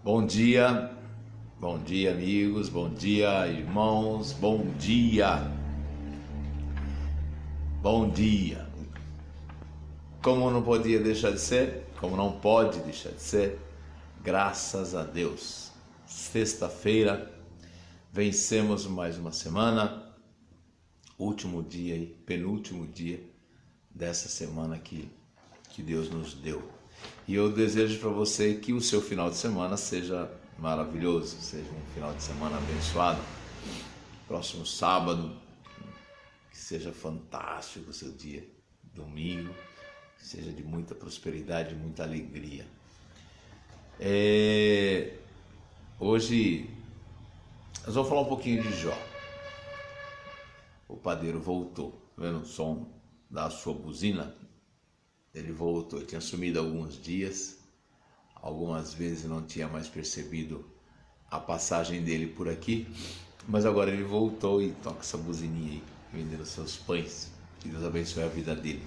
Bom dia amigos, bom dia irmãos, bom dia. Como não podia deixar de ser, como não pode deixar de ser, graças a Deus. Sexta-feira, vencemos mais uma semana, último dia e penúltimo dia dessa semana que Deus nos deu. E eu desejo para você que o seu final de semana seja maravilhoso, seja um final de semana abençoado. Próximo sábado, que seja fantástico o seu dia. Domingo, que seja de muita prosperidade, muita alegria. Hoje nós vamos falar um pouquinho de Jó. O padeiro voltou, tá vendo o som da sua buzina? Ele voltou, ele tinha sumido alguns dias, algumas vezes não tinha mais percebido a passagem dele por aqui, mas agora ele voltou e toca essa buzininha aí, vendendo seus pães. Que Deus abençoe a vida dele.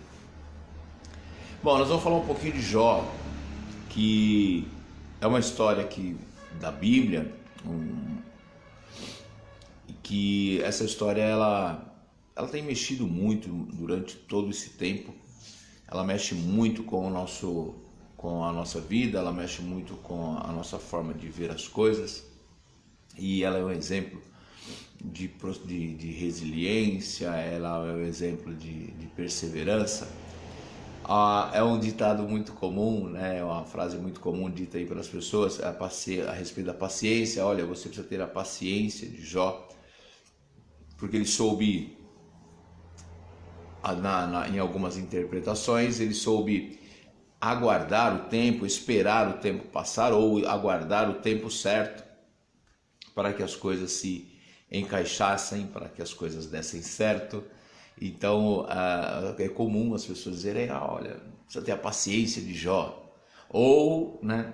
Bom, nós vamos falar um pouquinho de Jó, que é uma história da Bíblia, que essa história ela tem mexido muito durante todo esse tempo. Ela mexe muito com a nossa vida, ela mexe muito com a nossa forma de ver as coisas, e ela é um exemplo de resiliência, ela é um exemplo de perseverança. É um ditado muito comum, né? É uma frase muito comum dita aí pelas pessoas a respeito da paciência. Olha, você precisa ter a paciência de Jó, porque ele soube, em algumas interpretações, ele soube aguardar o tempo, esperar o tempo passar, ou aguardar o tempo certo para que as coisas se encaixassem, para que as coisas dessem certo. Então é comum as pessoas dizerem: olha, precisa ter a paciência de Jó, ou, né,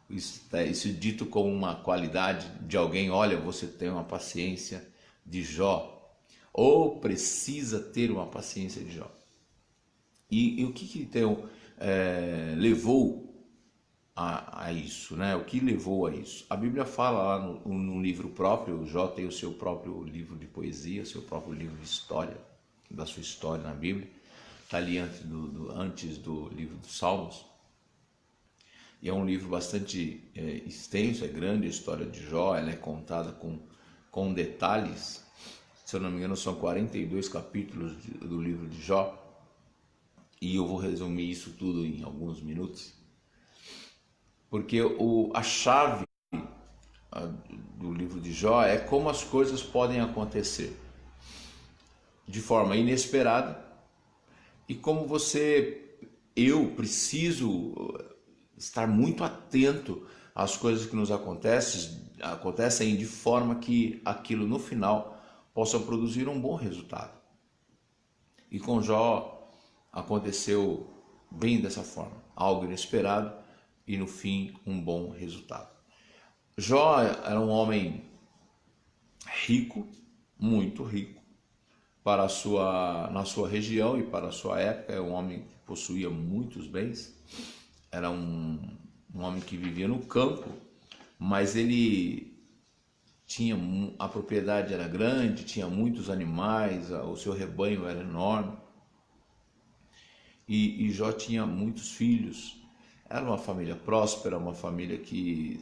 isso dito como uma qualidade de alguém: olha, você tem uma paciência de Jó, ou precisa ter uma paciência de Jó. E o que então levou a isso, né? O que levou a isso? A Bíblia fala lá no livro próprio. O Jó tem o seu próprio livro de poesia, o seu próprio livro de história, da sua história na Bíblia. Está ali antes do livro dos Salmos. E é um livro bastante extenso, é grande a história de Jó. Ela é contada com detalhes. Se eu não me engano, são 42 capítulos do livro de Jó. E eu vou resumir isso tudo em alguns minutos. Porque a chave do livro de Jó é como as coisas podem acontecer de forma inesperada, e como eu preciso estar muito atento às coisas que nos acontecem de forma que aquilo no final possa produzir um bom resultado. E com Jó aconteceu bem dessa forma, algo inesperado e no fim um bom resultado. Jó era um homem rico, muito rico, na sua região e para a sua época. É um homem que possuía muitos bens, era um homem que vivia no campo, mas a propriedade era grande, tinha muitos animais, o seu rebanho era enorme. E Jó tinha muitos filhos. Era uma família próspera, uma família que,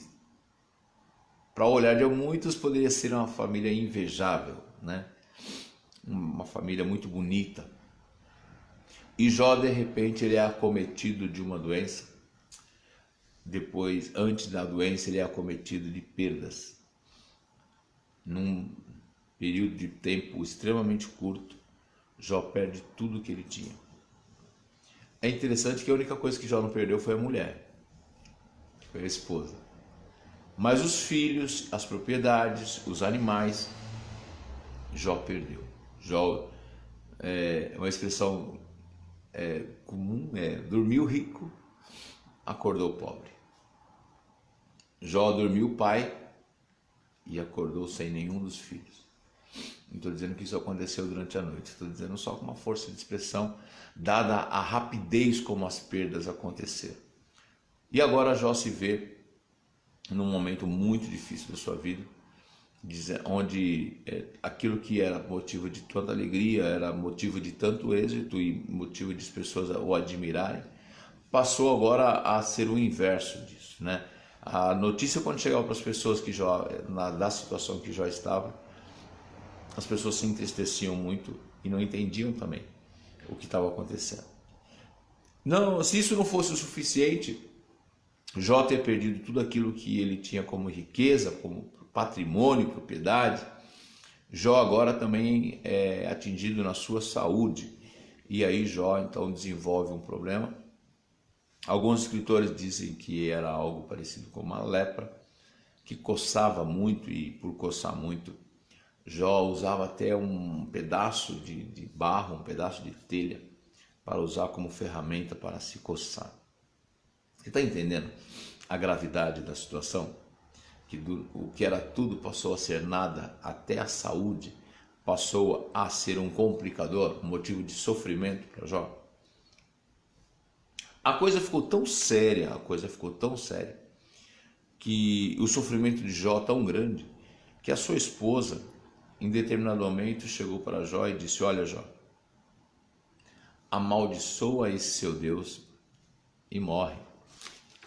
para o olhar de muitos, poderia ser uma família invejável, né? Uma família muito bonita. E Jó, de repente, ele é acometido de uma doença. Antes da doença, ele é acometido de perdas. Num período de tempo extremamente curto, Jó perde tudo que ele tinha. É interessante que a única coisa que Jó não perdeu foi a mulher, foi a esposa. Mas os filhos, as propriedades, os animais, Jó perdeu. Jó é uma expressão comum, dormiu rico, acordou pobre. Jó dormiu pai e acordou sem nenhum dos filhos. Não estou dizendo que isso aconteceu durante a noite, estou dizendo só com uma força de expressão, dada a rapidez como as perdas aconteceram. E agora Jó se vê num momento muito difícil da sua vida, onde aquilo que era motivo de tanta alegria, era motivo de tanto êxito e motivo de as pessoas o admirarem, passou agora a ser o inverso disso, né? A notícia, quando chegava para as pessoas que da situação que Jó estava, as pessoas se entristeciam muito e não entendiam também o que estava acontecendo. Não, se isso não fosse o suficiente, Jó ter perdido tudo aquilo que ele tinha como riqueza, como patrimônio, propriedade, Jó agora também é atingido na sua saúde. E aí Jó então desenvolve um problema. Alguns escritores dizem que era algo parecido com uma lepra, que coçava muito, e por coçar muito, Jó usava até um pedaço de barro, um pedaço de telha, para usar como ferramenta para se coçar. Você está entendendo a gravidade da situação? Que o que era tudo passou a ser nada, até a saúde passou a ser um complicador, um motivo de sofrimento para Jó. A coisa ficou tão séria, que o sofrimento de Jó tão grande, que a sua esposa, em determinado momento, chegou para Jó e disse: olha, Jó, amaldiçoa esse seu Deus e morre.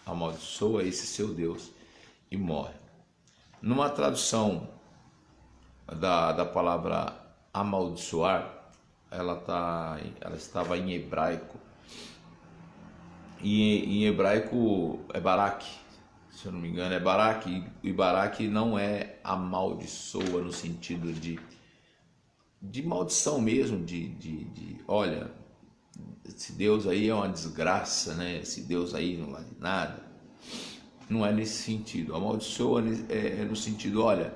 Amaldiçoa esse seu Deus e morre. Numa tradução da palavra amaldiçoar, ela estava em hebraico. E em hebraico é Barak, se eu não me engano é Barak, e Barak não é amaldiçoa no sentido de maldição mesmo, olha, esse Deus aí é uma desgraça, né? Esse Deus aí não vale nada. Não é nesse sentido. Amaldiçoa é no sentido, olha,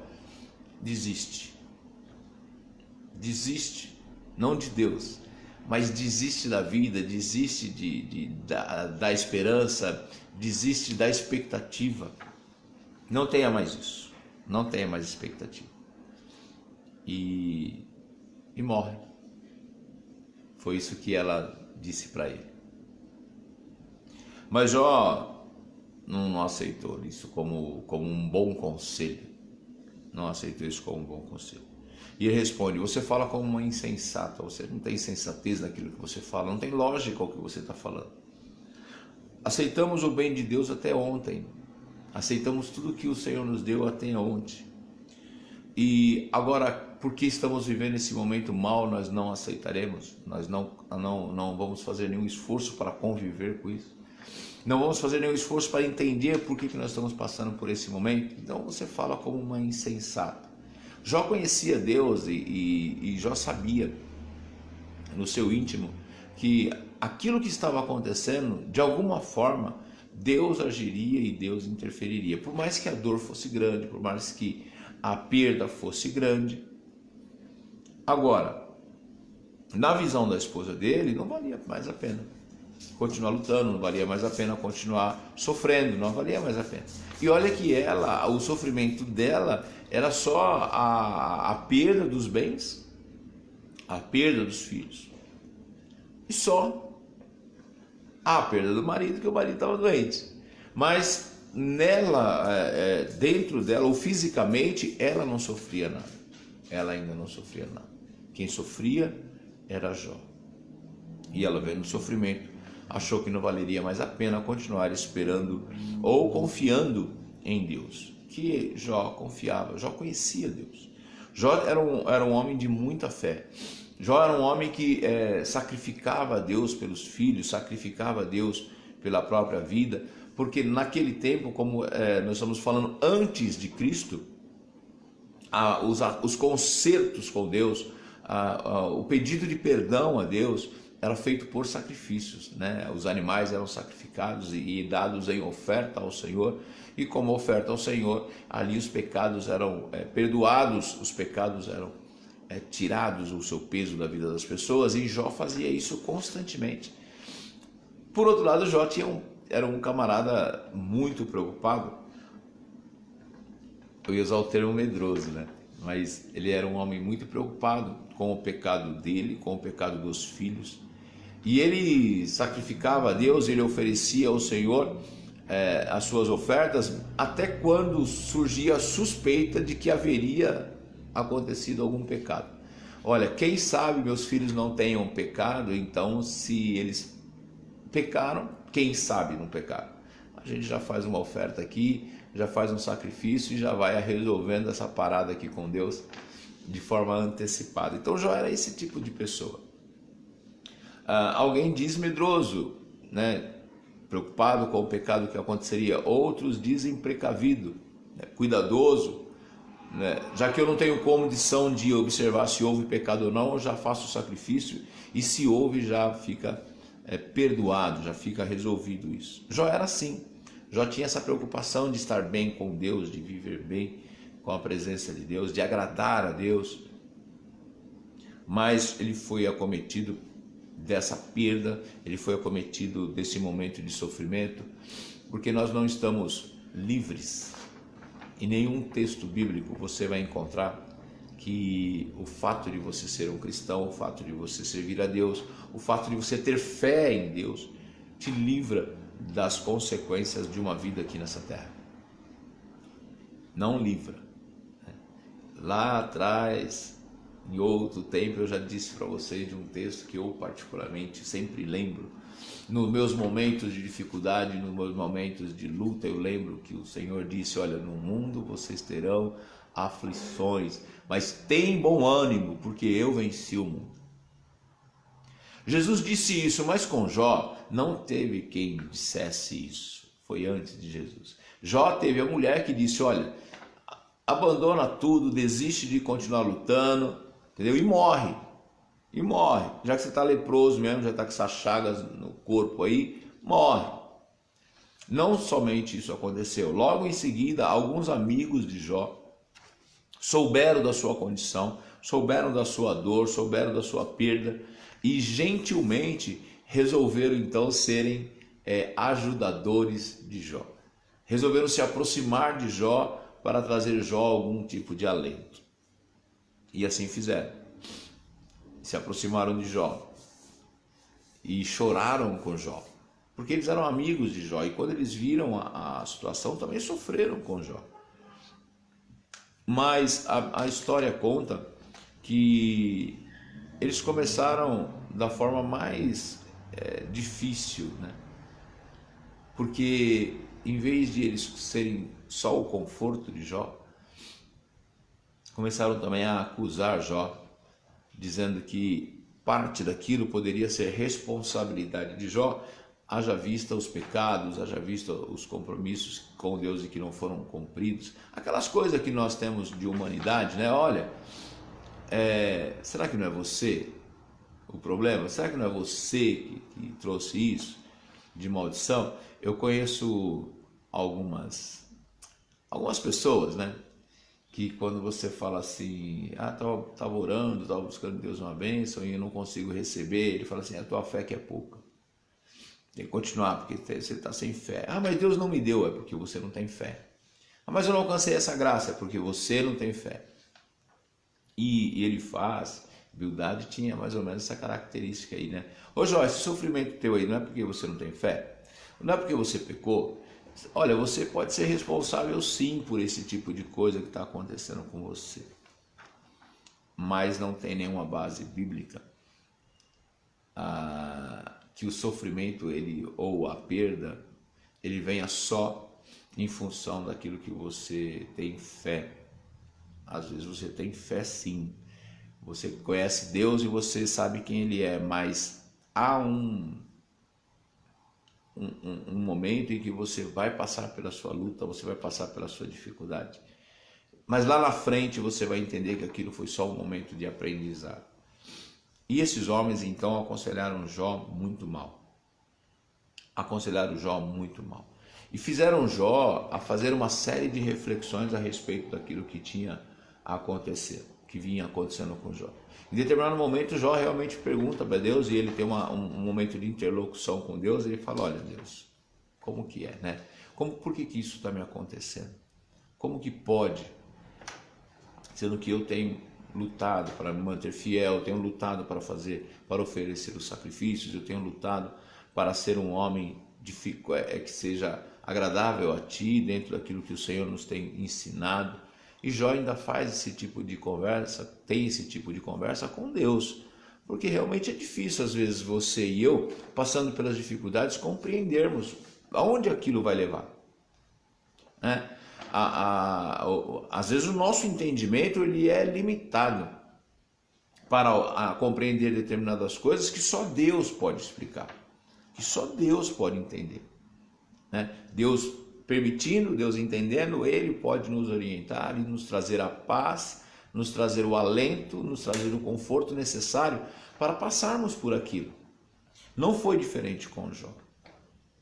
desiste, não de Deus, mas desiste da vida, desiste da esperança, desiste da expectativa. Não tenha mais isso, não tenha mais expectativa. E morre. Foi isso que ela disse para ele. Mas Jó não aceitou isso como um bom conselho. Não aceitou isso como um bom conselho. E ele responde: você fala como uma insensata, você não tem sensatez naquilo que você fala, não tem lógica o que você está falando. Aceitamos o bem de Deus até ontem, aceitamos tudo que o Senhor nos deu até ontem. E agora, porque estamos vivendo esse momento mal, nós não aceitaremos, nós não vamos fazer nenhum esforço para conviver com isso. Não vamos fazer nenhum esforço para entender por que nós estamos passando por esse momento. Então você fala como uma insensata. Jó conhecia Deus e Jó sabia no seu íntimo que aquilo que estava acontecendo, de alguma forma, Deus agiria e Deus interferiria. Por mais que a dor fosse grande, por mais que a perda fosse grande. Agora, na visão da esposa dele, não valia mais a pena continuar lutando, não valia mais a pena continuar sofrendo, não valia mais a pena. E olha que o sofrimento dela era só a perda dos bens, a perda dos filhos, e só a perda do marido, que o marido estava doente. Mas nela, dentro dela, ou fisicamente, ela não sofria nada. Ela ainda não sofria nada. Quem sofria era Jó. E ela, vendo o sofrimento, achou que não valeria mais a pena continuar esperando ou confiando em Deus. Que Jó confiava, Jó conhecia Deus. Jó era um homem de muita fé. Jó era um homem que sacrificava a Deus pelos filhos, sacrificava a Deus pela própria vida, porque naquele tempo, como nós estamos falando antes de Cristo, os concertos com Deus, o pedido de perdão a Deus era feito por sacrifícios, né? Os animais eram sacrificados e dados em oferta ao Senhor, e como oferta ao Senhor, ali os pecados eram perdoados, os pecados eram tirados, o seu peso da vida das pessoas, e Jó fazia isso constantemente. Por outro lado, Jó era um camarada muito preocupado. Eu ia usar o termo medroso, né? Mas ele era um homem muito preocupado com o pecado dele, com o pecado dos filhos. E ele sacrificava a Deus, ele oferecia ao Senhor as suas ofertas até quando surgia a suspeita de que haveria acontecido algum pecado. Olha, quem sabe meus filhos não tenham pecado, então se eles pecaram, quem sabe não pecaram. A gente já faz uma oferta aqui, já faz um sacrifício e já vai resolvendo essa parada aqui com Deus de forma antecipada. Então Jó era esse tipo de pessoa. Alguém diz medroso, né? Preocupado com o pecado que aconteceria. Outros dizem precavido, né? Cuidadoso, né? Já que eu não tenho condição de observar se houve pecado ou não, eu já faço o sacrifício e se houve já fica perdoado, já fica resolvido isso. Jó era assim. Jó tinha essa preocupação de estar bem com Deus, de viver bem com a presença de Deus, de agradar a Deus. Mas ele foi acometido dessa perda, ele foi acometido desse momento de sofrimento, porque nós não estamos livres. Em nenhum texto bíblico você vai encontrar que o fato de você ser um cristão, o fato de você servir a Deus, o fato de você ter fé em Deus, te livra das consequências de uma vida aqui nessa terra. Não livra. Lá atrás, em outro tempo, eu já disse para vocês de um texto que eu particularmente sempre lembro. Nos meus momentos de dificuldade, nos meus momentos de luta, eu lembro que o Senhor disse: olha, no mundo vocês terão aflições, mas tem bom ânimo, porque eu venci o mundo. Jesus disse isso, mas com Jó não teve quem dissesse isso. Foi antes de Jesus. Jó teve a mulher que disse: olha, abandona tudo, desiste de continuar lutando, entendeu? E morre. E morre. Já que você está leproso mesmo, já está com essas chagas no corpo aí, morre. Não somente isso aconteceu. Logo em seguida, alguns amigos de Jó souberam da sua condição, souberam da sua dor, souberam da sua perda e gentilmente resolveram então serem ajudadores de Jó. Resolveram se aproximar de Jó para trazer Jó algum tipo de alento. E assim fizeram. Se aproximaram de Jó e choraram com Jó, porque eles eram amigos de Jó, e quando eles viram a situação também sofreram com Jó. Mas a história conta que eles começaram da forma mais difícil, né? Porque em vez de eles serem só o conforto de Jó, começaram também a acusar Jó, dizendo que parte daquilo poderia ser responsabilidade de Jó, haja vista os pecados, haja vista os compromissos com Deus e que não foram cumpridos. Aquelas coisas que nós temos de humanidade, né? Olha, será que não é você o problema? Será que não é você que trouxe isso de maldição? Eu conheço algumas pessoas, né? Que quando você fala assim, estava orando, estava buscando Deus uma bênção e eu não consigo receber, ele fala assim: a tua fé que é pouca. Tem que continuar, porque você está sem fé. Mas Deus não me deu, é porque você não tem fé. Mas eu não alcancei essa graça, é porque você não tem fé. E ele faz, Bildade tinha mais ou menos essa característica aí, né? Ô Jó, esse sofrimento teu aí não é porque você não tem fé? Não é porque você pecou? Olha, você pode ser responsável sim por esse tipo de coisa que está acontecendo com você. Mas não tem nenhuma base bíblica que o sofrimento ou a perda ele venha só em função daquilo que você tem fé. Às vezes você tem fé sim, você conhece Deus e você sabe quem Ele é, mas há um momento em que você vai passar pela sua luta, você vai passar pela sua dificuldade, mas lá na frente você vai entender que aquilo foi só um momento de aprendizado. E esses homens então aconselharam Jó muito mal. Aconselharam Jó muito mal. E fizeram Jó a fazer uma série de reflexões a respeito daquilo que tinha acontecido, que vinha acontecendo com Jó. Em determinado momento Jó realmente pergunta para Deus e ele tem um momento de interlocução com Deus. Ele fala: olha Deus, como que é, né? Por que isso está me acontecendo? Como que pode? Sendo que eu tenho lutado para me manter fiel, eu tenho lutado para oferecer os sacrifícios, eu tenho lutado para ser um homem que seja agradável a ti, dentro daquilo que o Senhor nos tem ensinado. E Jó ainda faz esse tipo de conversa, tem esse tipo de conversa com Deus, porque realmente é difícil às vezes você e eu, passando pelas dificuldades, compreendermos aonde aquilo vai levar, né? Às vezes o nosso entendimento ele é limitado para compreender determinadas coisas que só Deus pode explicar, que só Deus pode entender, né? Deus permitindo, Deus entendendo, Ele pode nos orientar e nos trazer a paz, nos trazer o alento, nos trazer o conforto necessário para passarmos por aquilo. Não foi diferente com Jó.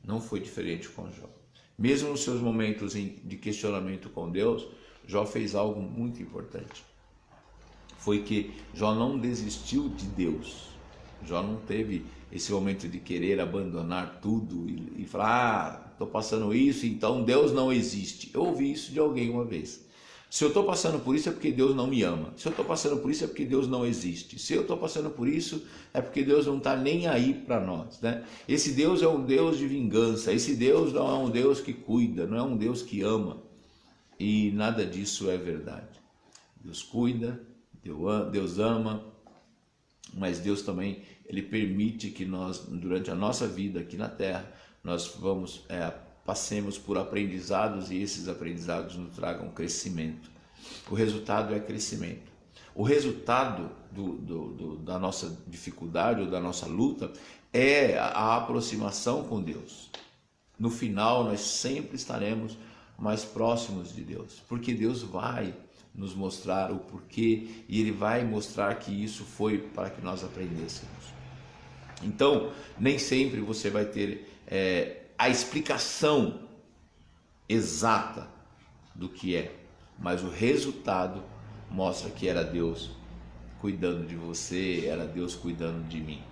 Não foi diferente com Jó. Mesmo nos seus momentos de questionamento com Deus, Jó fez algo muito importante. Foi que Jó não desistiu de Deus. Jó não teve esse momento de querer abandonar tudo e falar, estou passando isso, então Deus não existe. Eu ouvi isso de alguém uma vez. Se eu estou passando por isso é porque Deus não me ama. Se eu estou passando por isso é porque Deus não existe. Se eu estou passando por isso é porque Deus não está nem aí para nós, né? Esse Deus é um Deus de vingança. Esse Deus não é um Deus que cuida, não é um Deus que ama. E nada disso é verdade. Deus cuida, Deus ama, mas Deus também, Ele permite que nós, durante a nossa vida aqui na Terra, nós passemos por aprendizados e esses aprendizados nos tragam crescimento. O resultado é crescimento. O resultado da nossa dificuldade ou da nossa luta é a aproximação com Deus. No final, nós sempre estaremos mais próximos de Deus, porque Deus vai nos mostrar o porquê e Ele vai mostrar que isso foi para que nós aprendêssemos. Então, nem sempre você vai ter a explicação exata do que é, mas o resultado mostra que era Deus cuidando de você, era Deus cuidando de mim.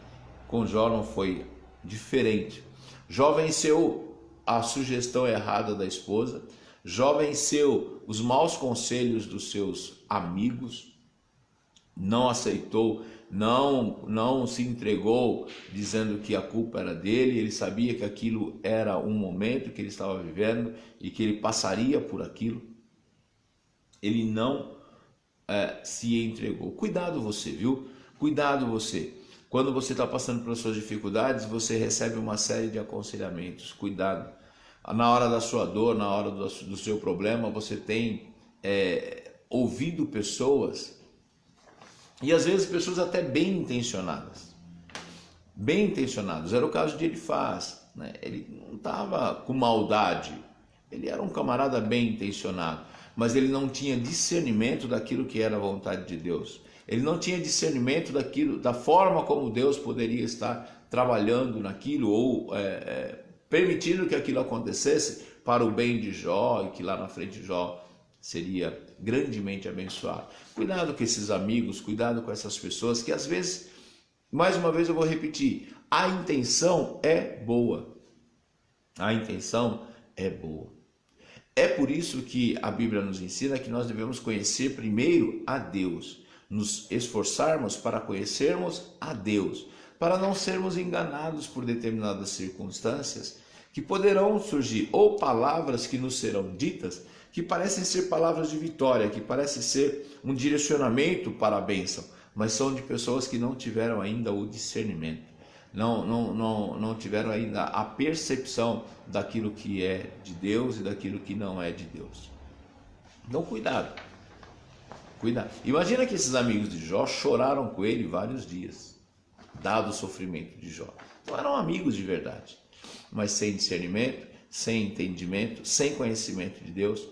Com Jó não foi diferente. Jó venceu a sugestão errada da esposa, Jó venceu os maus conselhos dos seus amigos, não aceitou, não se entregou dizendo que a culpa era dele. Ele sabia que aquilo era um momento que ele estava vivendo e que ele passaria por aquilo. Ele não se entregou. Cuidado você, viu? Cuidado você. Quando você está passando pelas suas dificuldades, você recebe uma série de aconselhamentos. Cuidado. Na hora da sua dor, na hora do seu problema, você tem ouvido pessoas, e às vezes pessoas até bem intencionadas. Bem intencionadas. Era o caso de Elifaz, né? Ele não estava com maldade. Ele era um camarada bem intencionado, mas ele não tinha discernimento daquilo que era a vontade de Deus. Ele não tinha discernimento da forma como Deus poderia estar trabalhando naquilo ou permitindo que aquilo acontecesse para o bem de Jó e que lá na frente Jó seria grandemente abençoado. Cuidado com esses amigos, cuidado com essas pessoas que às vezes, mais uma vez eu vou repetir, a intenção é boa. A intenção é boa. É por isso que a Bíblia nos ensina que nós devemos conhecer primeiro a Deus, nos esforçarmos para conhecermos a Deus, para não sermos enganados por determinadas circunstâncias que poderão surgir, ou palavras que nos serão ditas que parecem ser palavras de vitória, que parecem ser um direcionamento para a bênção, mas são de pessoas que não tiveram ainda o discernimento, não tiveram ainda a percepção daquilo que é de Deus e daquilo que não é de Deus. Então cuidado. Imagina que esses amigos de Jó choraram com ele vários dias, dado o sofrimento de Jó. Não eram amigos de verdade, mas sem discernimento, sem entendimento, sem conhecimento de Deus,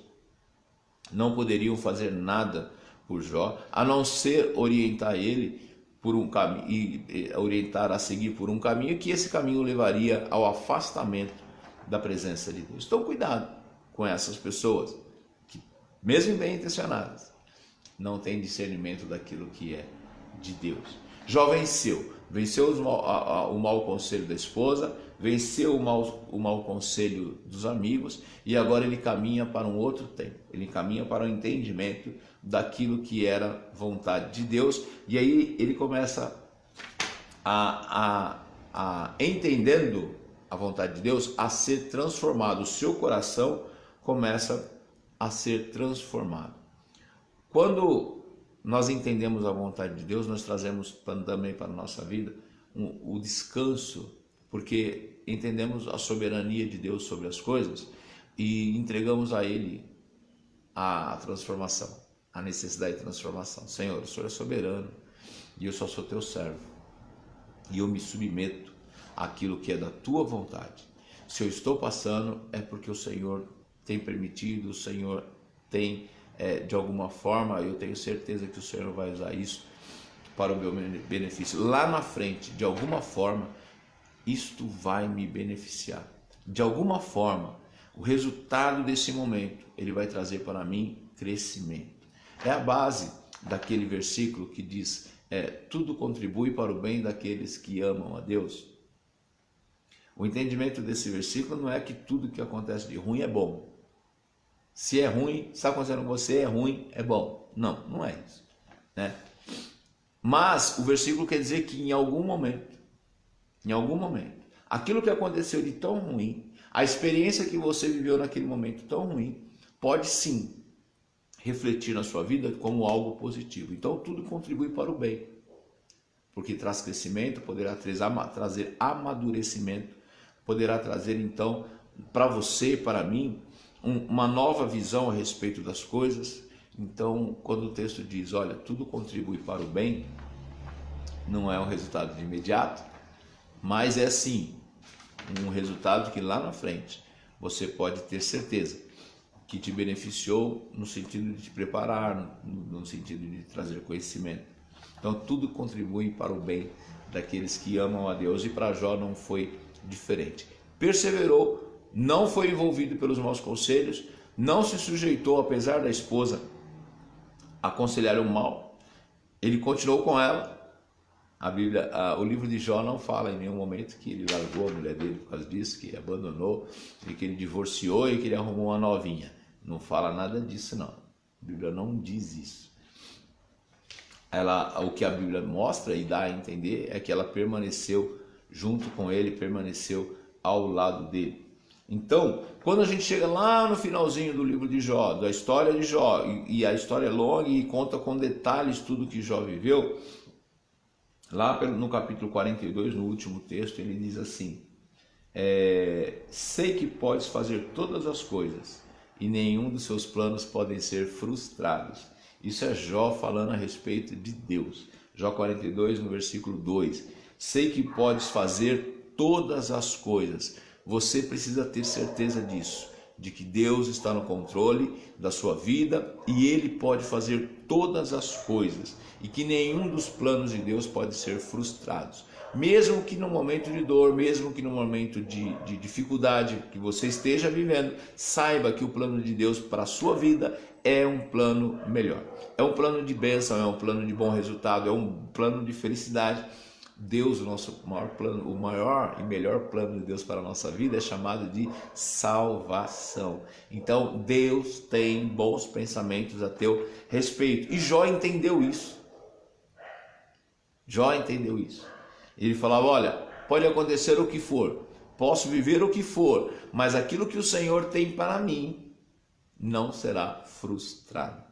não poderiam fazer nada por Jó, a não ser orientar ele por um caminho e orientar a seguir por um caminho que esse caminho levaria ao afastamento da presença de Deus. Então cuidado com essas pessoas que, mesmo bem intencionadas, não têm discernimento daquilo que é de Deus. Jó venceu o mau conselho da esposa, venceu o mau conselho dos amigos e agora ele caminha para um outro tempo. Ele caminha para o entendimento daquilo que era vontade de Deus e aí ele começa entendendo a vontade de Deus, a ser transformado. O seu coração começa a ser transformado. Quando nós entendemos a vontade de Deus, nós trazemos também para a nossa vida o descanso, porque entendemos a soberania de Deus sobre as coisas e entregamos a Ele a transformação, a necessidade de transformação. Senhor, o Senhor é soberano e eu só sou teu servo e eu me submeto àquilo que é da tua vontade. Se eu estou passando é porque o Senhor tem permitido, o Senhor tem, de alguma forma, eu tenho certeza que o Senhor vai usar isso para o meu benefício. Lá na frente, de alguma forma, isto vai me beneficiar. De alguma forma, o resultado desse momento, ele vai trazer para mim crescimento. É a base daquele versículo que diz, tudo contribui para o bem daqueles que amam a Deus. O entendimento desse versículo não é que tudo que acontece de ruim é bom. Se é ruim, está acontecendo com você, é ruim, é bom. Não, não é isso, né? Mas o versículo quer dizer que em algum momento, aquilo que aconteceu de tão ruim, a experiência que você viveu naquele momento tão ruim, pode sim refletir na sua vida como algo positivo. Então tudo contribui para o bem, porque traz crescimento, poderá trazer amadurecimento, poderá trazer então para você e para mim uma nova visão a respeito das coisas. Então, quando o texto diz, olha, tudo contribui para o bem, não é um resultado de imediato, mas é sim um resultado que lá na frente você pode ter certeza que te beneficiou no sentido de te preparar, no sentido de trazer conhecimento. Então, tudo contribui para o bem daqueles que amam a Deus, e para Jó não foi diferente. Perseverou, não foi envolvido pelos maus conselhos, não se sujeitou, apesar da esposa aconselhar o mal, ele continuou com ela. A Bíblia, o livro de Jó não fala em nenhum momento que ele largou a mulher dele por causa disso, que ele abandonou, e que ele divorciou e que ele arrumou uma novinha. Não fala nada disso, não. A Bíblia não diz isso. O que a Bíblia mostra e dá a entender é que ela permaneceu junto com ele, permaneceu ao lado dele. Então, quando a gente chega lá no finalzinho do livro de Jó, da história de Jó, e a história é longa e conta com detalhes tudo que Jó viveu, lá no capítulo 42, no último texto, ele diz assim, sei que podes fazer todas as coisas e nenhum dos seus planos podem ser frustrados. Isso é Jó falando a respeito de Deus. Jó 42, no versículo 2. Sei que podes fazer todas as coisas. Você precisa ter certeza disso, de que Deus está no controle da sua vida e Ele pode fazer todas as coisas e que nenhum dos planos de Deus pode ser frustrado. Mesmo que no momento de dor, mesmo que no momento de dificuldade que você esteja vivendo, saiba que o plano de Deus para a sua vida é um plano melhor. É um plano de bênção, é um plano de bom resultado, é um plano de felicidade. Deus, o nosso maior plano, o maior e melhor plano de Deus para a nossa vida é chamado de salvação. Então Deus tem bons pensamentos a teu respeito. E Jó entendeu isso. Jó entendeu isso. Ele falava, olha, pode acontecer o que for, posso viver o que for, mas aquilo que o Senhor tem para mim não será frustrado.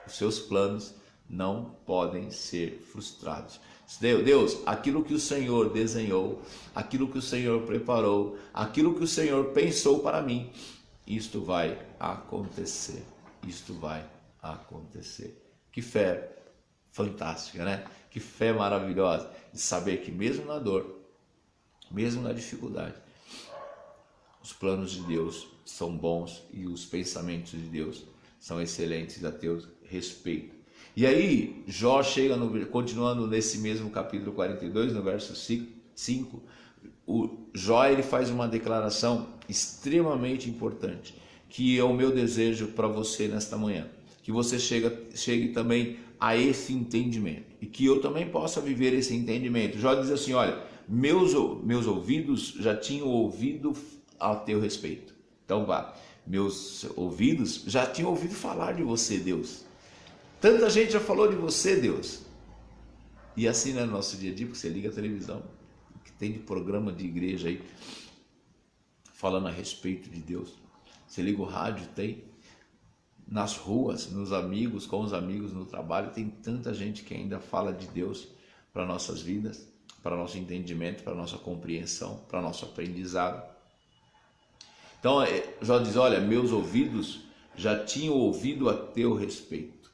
Os seus planos não podem ser frustrados. Deus, aquilo que o Senhor desenhou, aquilo que o Senhor preparou, aquilo que o Senhor pensou para mim, isto vai acontecer. Isto vai acontecer. Que fé fantástica, né? Que fé maravilhosa de saber que mesmo na dor, mesmo na dificuldade, os planos de Deus são bons e os pensamentos de Deus são excelentes a teu respeito. E aí, Jó chega, continuando nesse mesmo capítulo 42, no verso 5, o Jó ele faz uma declaração extremamente importante, que é o meu desejo para você nesta manhã, que você chegue também a esse entendimento, e que eu também possa viver esse entendimento. Jó diz assim, olha, meus ouvidos já tinham ouvido a teu respeito. Então vá, meus ouvidos já tinham ouvido falar de você, Deus. Tanta gente já falou de você, Deus. E assim, né, no nosso dia a dia, porque você liga a televisão, que tem de programa de igreja aí, falando a respeito de Deus. Você liga o rádio, tem. Nas ruas, nos amigos, com os amigos no trabalho, tem tanta gente que ainda fala de Deus para nossas vidas, para nosso entendimento, para nossa compreensão, para nosso aprendizado. Então, Jó diz, olha, meus ouvidos já tinham ouvido a teu respeito.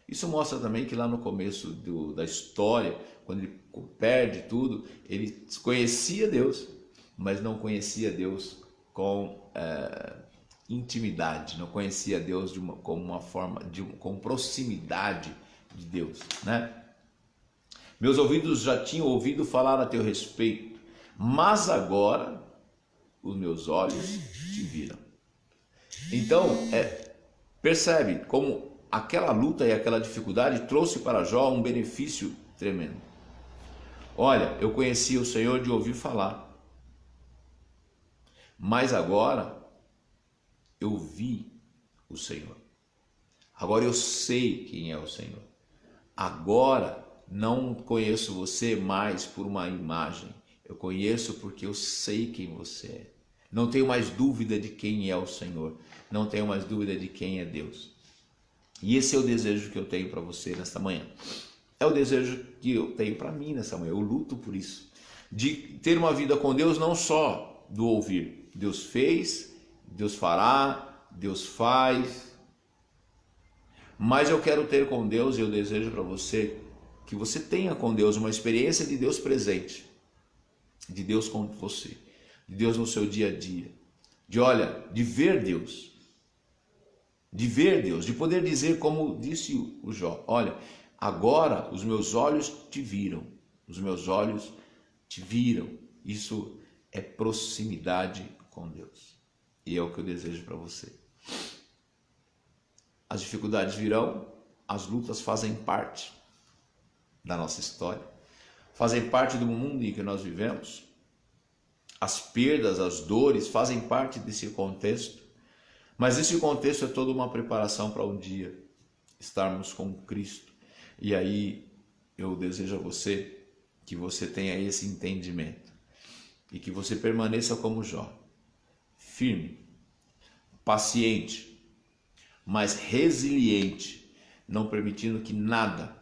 Isso mostra também que lá no começo da história, quando ele perde tudo, ele conhecia Deus, mas não conhecia Deus com intimidade, não conhecia Deus com proximidade de Deus, né? Meus ouvidos já tinham ouvido falar a teu respeito, mas agora os meus olhos te viram. Então, percebe como aquela luta e aquela dificuldade trouxe para Jó um benefício tremendo. Olha, eu conhecia o Senhor de ouvir falar, mas agora eu vi o Senhor. Agora eu sei quem é o Senhor. Agora não conheço você mais por uma imagem. Eu conheço porque eu sei quem você é. Não tenho mais dúvida de quem é o Senhor. Não tenho mais dúvida de quem é Deus. E esse é o desejo que eu tenho para você nesta manhã. É o desejo que eu tenho para mim nesta manhã. Eu luto por isso. De ter uma vida com Deus, não só do ouvir. Deus fez, Deus fará, Deus faz. Mas eu quero ter com Deus, e eu desejo para você que você tenha com Deus uma experiência de Deus presente, de Deus com você, de Deus no seu dia a dia, de ver Deus, de poder dizer como disse o Jó, olha, agora os meus olhos te viram, os meus olhos te viram. Isso é proximidade com Deus, e é o que eu desejo para você. As dificuldades virão, as lutas fazem parte da nossa história, fazem parte do mundo em que nós vivemos. As perdas, as dores fazem parte desse contexto, mas esse contexto é toda uma preparação para um dia estarmos com Cristo. E aí eu desejo a você que você tenha esse entendimento e que você permaneça como Jó, firme, paciente, mas resiliente, não permitindo que nada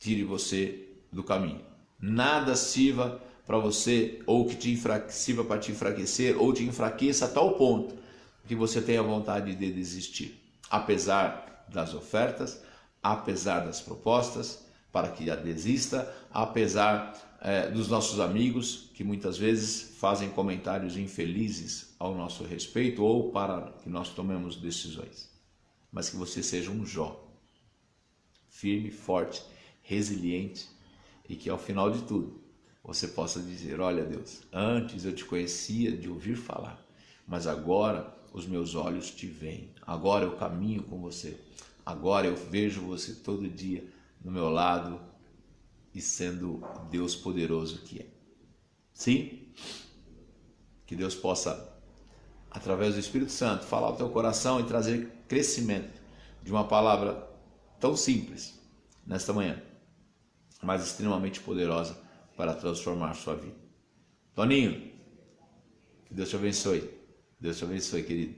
tire você do caminho, nada sirva para você, ou que sirva para te enfraquecer, ou te enfraqueça a tal ponto que você tenha vontade de desistir, apesar das ofertas, apesar das propostas, para que desista, apesar dos nossos amigos, que muitas vezes fazem comentários infelizes ao nosso respeito, ou para que nós tomemos decisões, mas que você seja um Jó, firme, forte, resiliente, e que ao final de tudo você possa dizer, olha Deus, antes eu te conhecia de ouvir falar, mas agora os meus olhos te veem, agora eu caminho com você, agora eu vejo você todo dia do meu lado e sendo Deus poderoso que é. Sim? Que Deus possa, através do Espírito Santo, falar ao teu coração e trazer crescimento de uma palavra tão simples nesta manhã, mas extremamente poderosa para transformar sua vida. Toninho, que Deus te abençoe. Deus te abençoe, querido.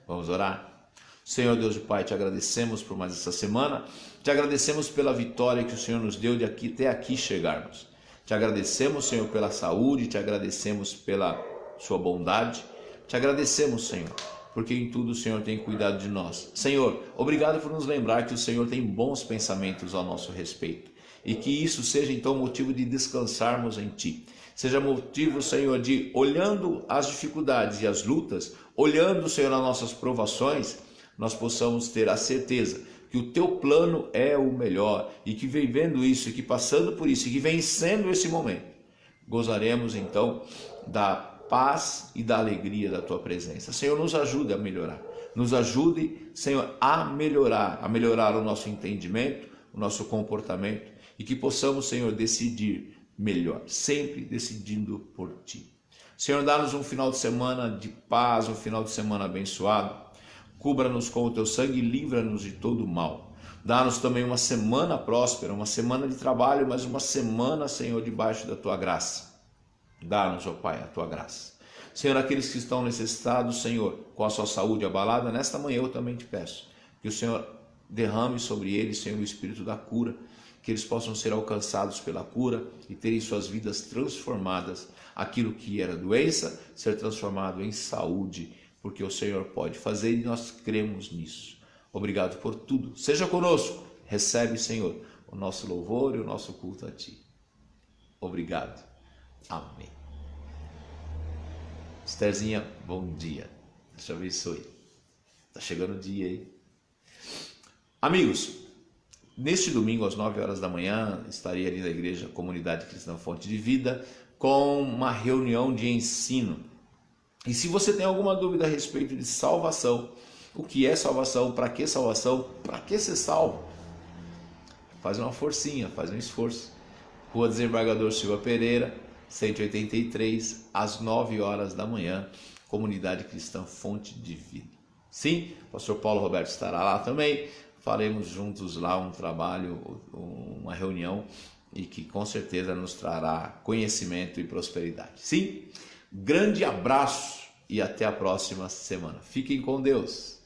Vamos orar? Senhor Deus e Pai, te agradecemos por mais essa semana, te agradecemos pela vitória que o Senhor nos deu de aqui até aqui chegarmos. Te agradecemos, Senhor, pela saúde, te agradecemos pela sua bondade, te agradecemos, Senhor, porque em tudo o Senhor tem cuidado de nós. Senhor, obrigado por nos lembrar que o Senhor tem bons pensamentos ao nosso respeito, e que isso seja então motivo de descansarmos em Ti. Seja motivo, Senhor, de olhando as dificuldades e as lutas, olhando, Senhor, as nossas provações, nós possamos ter a certeza que o Teu plano é o melhor, e que vivendo isso, e que passando por isso, e que vencendo esse momento, gozaremos então da paz e da alegria da Tua presença. Senhor, nos ajude a melhorar, nos ajude, Senhor, a melhorar o nosso entendimento, o nosso comportamento, e que possamos, Senhor, decidir melhor, sempre decidindo por Ti. Senhor, dá-nos um final de semana de paz, um final de semana abençoado. Cubra-nos com o Teu sangue e livra-nos de todo o mal. Dá-nos também uma semana próspera, uma semana de trabalho, mas uma semana, Senhor, debaixo da tua graça. Dá-nos, ó Pai, a tua graça. Senhor, aqueles que estão necessitados, Senhor, com a sua saúde abalada, nesta manhã eu também te peço que o Senhor derrame sobre eles, Senhor, o espírito da cura, que eles possam ser alcançados pela cura e terem suas vidas transformadas. Aquilo que era doença, ser transformado em saúde, porque o Senhor pode fazer e nós cremos nisso. Obrigado por tudo. Seja conosco. Recebe, Senhor, o nosso louvor e o nosso culto a Ti. Obrigado. Amém. Estherzinha, bom dia. Deus te abençoe. Está chegando o dia aí. Amigos, neste domingo às 9 horas da manhã, estarei ali na igreja Comunidade Cristã Fonte de Vida com uma reunião de ensino. E se você tem alguma dúvida a respeito de salvação, o que é salvação, para que ser salvo? Faz uma forcinha, faz um esforço. Rua Desembargador Silva Pereira, 183, às 9 horas da manhã, Comunidade Cristã Fonte de Vida. Sim, o pastor Paulo Roberto estará lá também. Faremos juntos lá um trabalho, uma reunião, e que com certeza nos trará conhecimento e prosperidade. Sim, grande abraço e até a próxima semana. Fiquem com Deus.